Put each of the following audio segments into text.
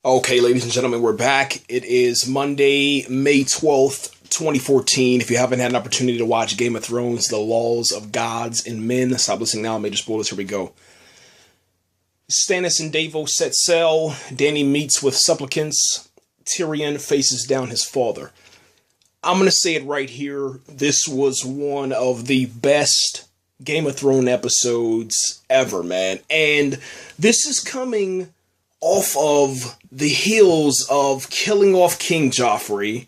Okay, ladies and gentlemen, we're back. It is Monday, May 12th, 2014. If you haven't had an opportunity to watch Game of Thrones, The Laws of Gods and Men, stop listening now. Major spoilers. Here we go. Stannis and Davos set sail. Dany meets with supplicants. Tyrion faces down his father. I'm going to say it right here. This was one of the best Game of Thrones episodes ever, man. And this is coming off of the heels of killing off King Joffrey,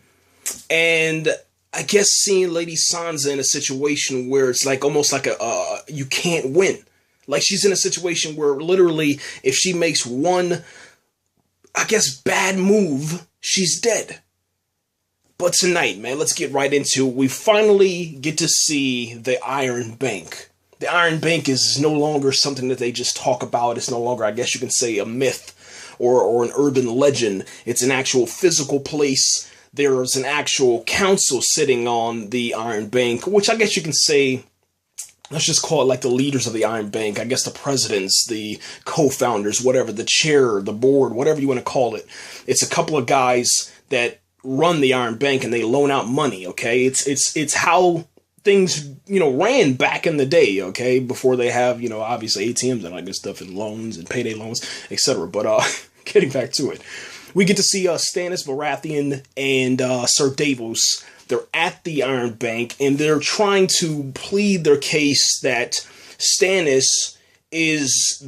and I guess seeing Lady Sansa in a situation where it's like almost like you can't win. Like she's in a situation where literally if she makes one, I guess, bad move, she's dead. But tonight, man, let's get right into it. We finally get to see the Iron Bank. The Iron Bank is no longer something that they just talk about. It's no longer, I guess you can say, a myth or an urban legend. It's an actual physical place. There's an actual council sitting on the Iron Bank, which I guess you can say, let's just call it like the leaders of the Iron Bank. I guess the presidents, the co-founders, whatever, the chair, the board, whatever you want to call it. It's a couple of guys that run the Iron Bank and they loan out money, okay? It's how things, ran back in the day, okay, before they have, obviously ATMs and all that good stuff and loans and payday loans, etc. But getting back to it, we get to see Stannis Baratheon and Sir Davos. They're at the Iron Bank and they're trying to plead their case that Stannis has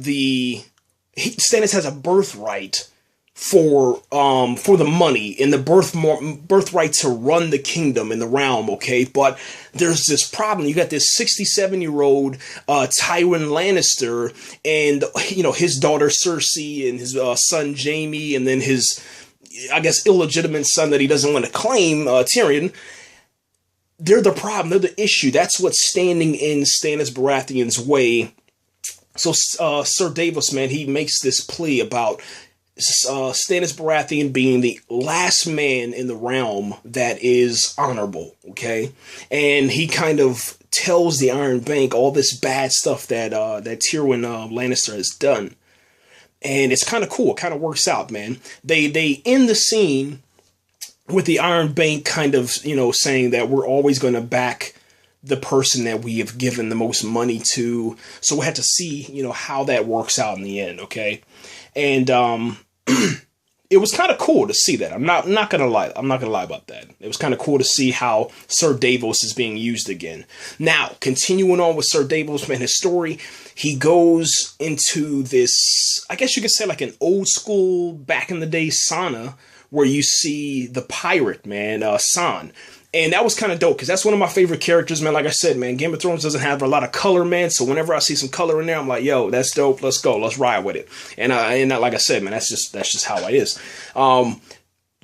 a birthright for the money and the birthright to run the kingdom and the realm, okay? But there's this problem. You got this 67-year-old Tywin Lannister and, his daughter Cersei and his son Jaime and then his, I guess, illegitimate son that he doesn't want to claim, Tyrion. They're the problem. They're the issue. That's what's standing in Stannis Baratheon's way. So Sir Davos, man, he makes this plea about Stannis Baratheon being the last man in the realm that is honorable, okay? And he kind of tells the Iron Bank all this bad stuff that Tywin Lannister has done. And it's kind of cool. It kind of works out, man. They end the scene with the Iron Bank kind of, saying that we're always going to back the person that we have given the most money to. So we'll have to see, how that works out in the end, okay? And it was kind of cool to see that. I'm not gonna lie. I'm not gonna lie about that. It was kind of cool to see how Sir Davos is being used again. Now, continuing on with Sir Davos, man, his story, he goes into this, I guess you could say like an old school, back in the day sauna, where you see the pirate, man, San. And that was kind of dope, because that's one of my favorite characters, man. Like I said, man, Game of Thrones doesn't have a lot of color, man. So whenever I see some color in there, I'm like, yo, that's dope. Let's go. Let's ride with it. And like I said, man, that's just how it is.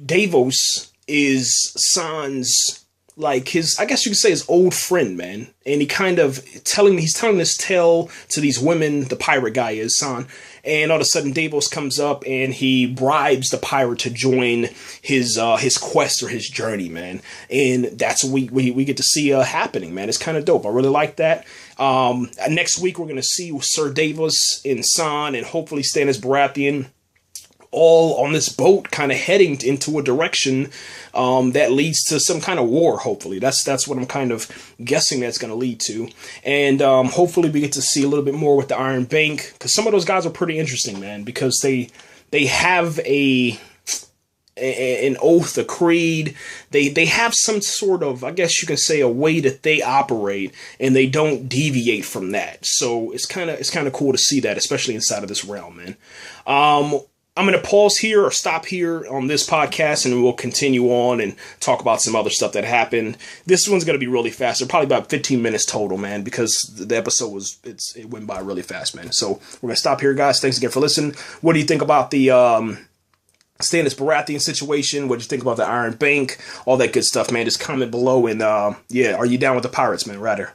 Davos is San's, like, his, I guess you could say, his old friend, man. And he's telling this tale to these women. The pirate guy is San. And all of a sudden, Davos comes up and he bribes the pirate to join his quest or his journey, man. And that's what we get to see happening, man. It's kind of dope. I really like that. Next week, we're going to see Sir Davos and San and hopefully Stannis Baratheon all on this boat kind of heading into a direction that leads to some kind of war, hopefully. That's what I'm kind of guessing that's going to lead to. And hopefully we get to see a little bit more with the Iron Bank, because some of those guys are pretty interesting, man, because they have an oath, a creed. They have some sort of, I guess you can say, a way that they operate, and they don't deviate from that. So it's kind of cool to see that, especially inside of this realm, man. I'm going to pause here or stop here on this podcast, and we'll continue on and talk about some other stuff that happened. This one's going to be really fast. They're probably about 15 minutes total, man, because the episode it went by really fast, man. So we're going to stop here, guys. Thanks again for listening. What do you think about the Stannis Baratheon situation? What do you think about the Iron Bank? All that good stuff, man. Just comment below, and are you down with the pirates, man? Rather.